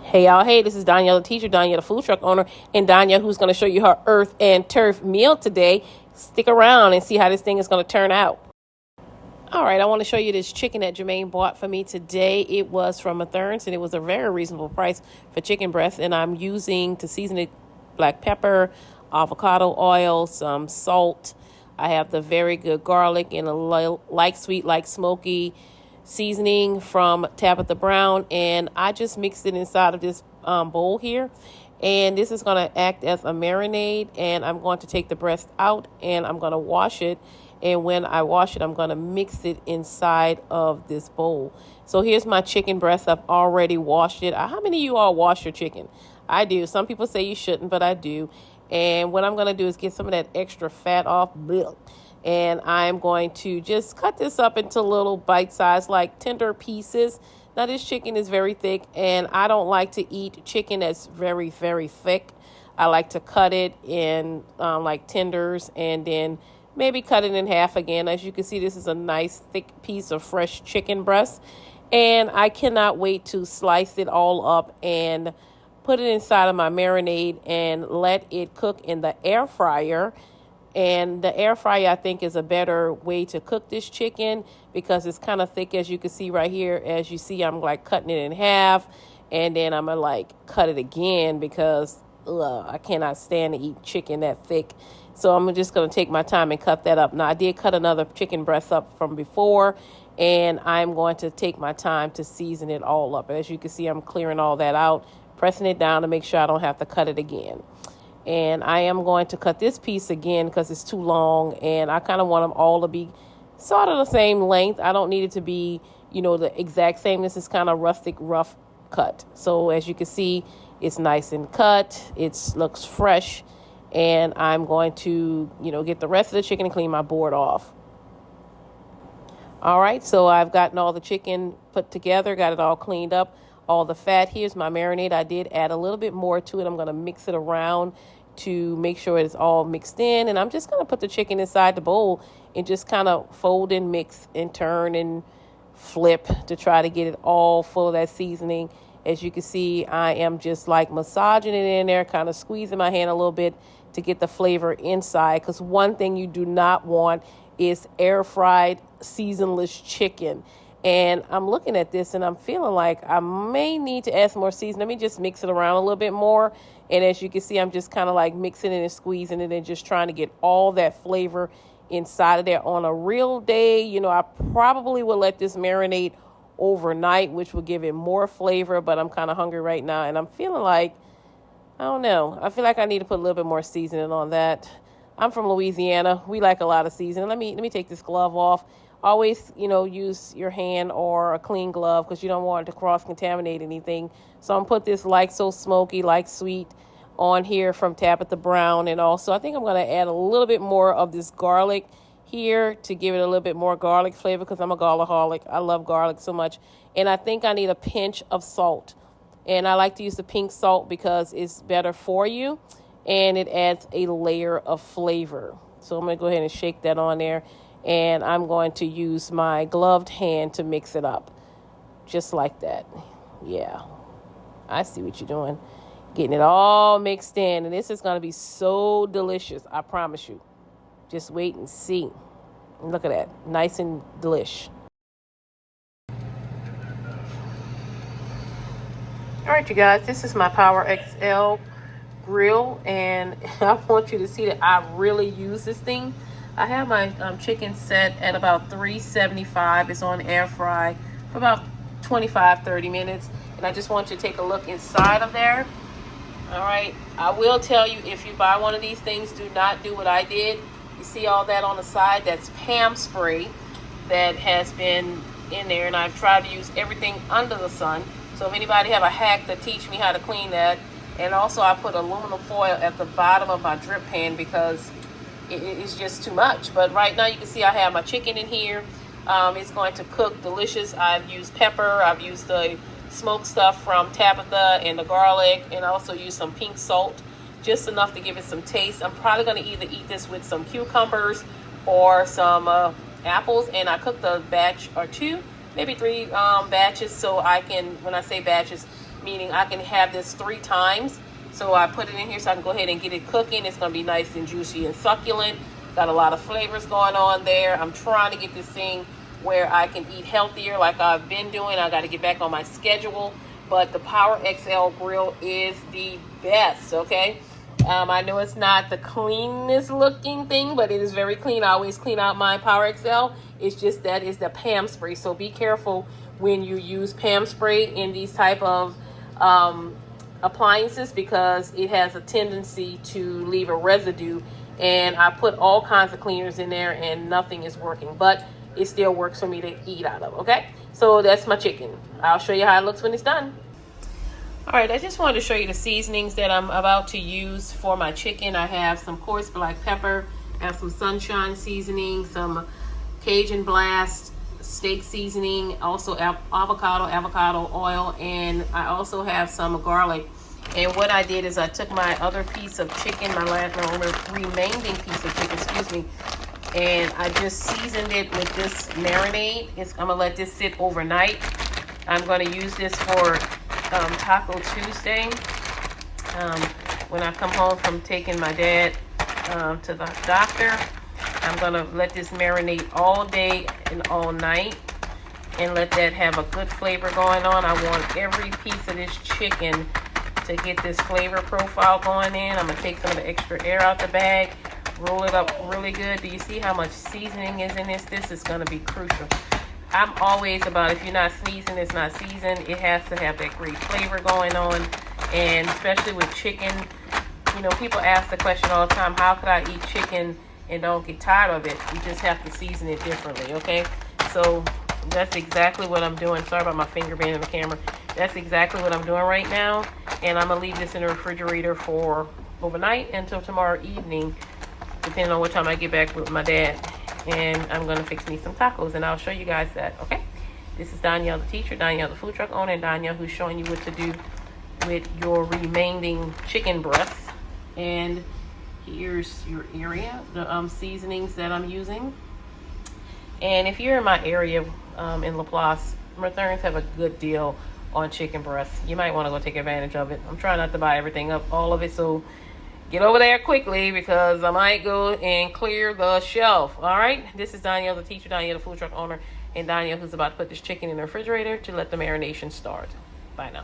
Hey y'all, hey, this is Danielle the teacher, Danielle the food truck owner, and Danielle who's going to show you her earth and turf meal today. Stick around and see how this thing is going to turn out. All right, I want to show you this chicken that Jermaine bought for me today. It was from Mathern's and it was a very reasonable price for chicken breast, and I'm using to season it black pepper, avocado oil, some salt. I have the very good garlic and a light sweet, like smoky seasoning from Tabitha Brown, and I just mixed it inside of this bowl here. And this is going to act as a marinade, and I'm going to take the breast out and I'm going to wash it. And when I wash it, I'm going to mix it inside of this bowl. So here's my chicken breast. I've already washed it. How many of you all wash your chicken? I do. Some people say you shouldn't, but I do. And what I'm going to do is get some of that extra fat off. And I'm going to just cut this up into little bite-sized, like tender pieces. Now, this chicken is very thick, and I don't like to eat chicken that's very, very thick. I like to cut it in like tenders and then maybe cut it in half again. As you can see, this is a nice thick piece of fresh chicken breast. And I cannot wait to slice it all up and put it inside of my marinade and let it cook in the air fryer. And the air fryer, I think, is a better way to cook this chicken because it's kind of thick, as you can see right here. As you see, I'm like cutting it in half, and then I'm gonna like cut it again because I cannot stand to eat chicken that thick. So I'm just gonna take my time and cut that up. Now, I did cut another chicken breast up from before, and I'm going to take my time to season it all up. And as you can see, I'm clearing all that out, pressing it down to make sure I don't have to cut it again. And I am going to cut this piece again because it's too long, and I kind of want them all to be sort of the same length. I don't need it to be, the exact same. This is kind of rustic, rough cut. So as you can see, it's nice and cut. It looks fresh, and I'm going to, get the rest of the chicken and clean my board off. All right, so I've gotten all the chicken put together, got it all cleaned up. All the fat. Here's my marinade. I did add a little bit more to it. I'm going to mix it around to make sure it's all mixed in. And I'm just going to put the chicken inside the bowl and just kind of fold and mix and turn and flip to try to get it all full of that seasoning. As you can see, I am just like massaging it in there, kind of squeezing my hand a little bit to get the flavor inside. Because one thing you do not want is air fried seasonless chicken. And I'm looking at this and I'm feeling like I may need to add some more seasoning. Let me just mix it around a little bit more. And as you can see, I'm just kind of like mixing it and squeezing it and just trying to get all that flavor inside of there. On a real day, I probably would let this marinate overnight, which will give it more flavor. But I'm kind of hungry right now and I'm feeling like, I don't know. I feel like I need to put a little bit more seasoning on that. I'm from Louisiana. We like a lot of seasoning. Let me take this glove off. Always, use your hand or a clean glove because you don't want it to cross-contaminate anything. So I'm put this like so smoky, like sweet on here from Tabitha Brown. And also, I think I'm going to add a little bit more of this garlic here to give it a little bit more garlic flavor because I'm a garlic-holic. I love garlic so much. And I think I need a pinch of salt. And I like to use the pink salt because it's better for you. And it adds a layer of flavor. So I'm going to go ahead and shake that on there. And I'm going to use my gloved hand to mix it up. Just like that. Yeah. I see what you're doing. Getting it all mixed in. And this is going to be so delicious. I promise you. Just wait and see. And look at that. Nice and delish. All right, you guys. This is my Power XL grill. And I want you to see that I really use this thing. I have my chicken set at about 375. It's on air fry for about 25-30 minutes. And I just want you to take a look inside of there. All right. I will tell you, if you buy one of these things, do not do what I did. You see all that on the side? That's Pam spray that has been in there. And I've tried to use everything under the sun. So if anybody have a hack to teach me how to clean that. And also I put aluminum foil at the bottom of my drip pan because it's just too much. But right now you can see I have my chicken in here. It's going to cook delicious. I've used pepper. I've used the smoked stuff from Tabitha and the garlic, and also used some pink salt, just enough to give it some taste. I'm probably going to either eat this with some cucumbers or some apples. And I cooked a batch or two, maybe three batches, so I can, when I say batches, meaning I can have this 3 times. So I put it in here so I can go ahead and get it cooking. It's going to be nice and juicy and succulent. Got a lot of flavors going on there. I'm trying to get this thing where I can eat healthier like I've been doing. I got to get back on my schedule. But the Power XL grill is the best, okay? I know it's not the cleanest looking thing, but it is very clean. I always clean out my Power XL. It's just that is the Pam spray. So be careful when you use Pam spray in these type of appliances, because it has a tendency to leave a residue. And I put all kinds of cleaners in there and nothing is working, but it still works for me to eat out of, okay? So that's my chicken. I'll show you how it looks when it's done. All right, I just wanted to show you the seasonings that I'm about to use for my chicken. I have some coarse black pepper, I have some sunshine seasoning, some Cajun Blast steak seasoning, also avocado oil, and I also have some garlic. And what I did is I took my other piece of chicken, my remaining piece of chicken, excuse me, and I just seasoned it with this marinade. I'm gonna let this sit overnight. I'm gonna use this for Taco Tuesday. When I come home from taking my dad to the doctor, I'm gonna let this marinate all day and all night and let that have a good flavor going on. I want every piece of this chicken to get this flavor profile going in. I'm gonna take some of the extra air out the bag, roll it up really good. Do you see how much seasoning is in this? This is gonna be crucial. I'm always about, if you're not seasoned, it's not seasoned. It has to have that great flavor going on. And especially with chicken, you know, people ask the question all the time, how could I eat chicken and don't get tired of it? You just have to season it differently, okay? So that's exactly what I'm doing. Sorry about my finger being in the camera. That's exactly what I'm doing right now. And I'm gonna leave this in the refrigerator for overnight until tomorrow evening, depending on what time I get back with my dad. And I'm gonna fix me some tacos, and I'll show you guys that, okay? This is Danielle the teacher, Danielle the food truck owner, and Danielle who's showing you what to do with your remaining chicken breasts. And here's your area, the seasonings that I'm using. And if you're in my area in Laplace, Matherns have a good deal on chicken breasts. You might want to go take advantage of it. I'm trying not to buy everything up, all of it, so get over there quickly because I might go and clear the shelf. All right, this is Danielle the teacher, Danielle the food truck owner, and Danielle who's about to put this chicken in the refrigerator to let the marination start. Bye now.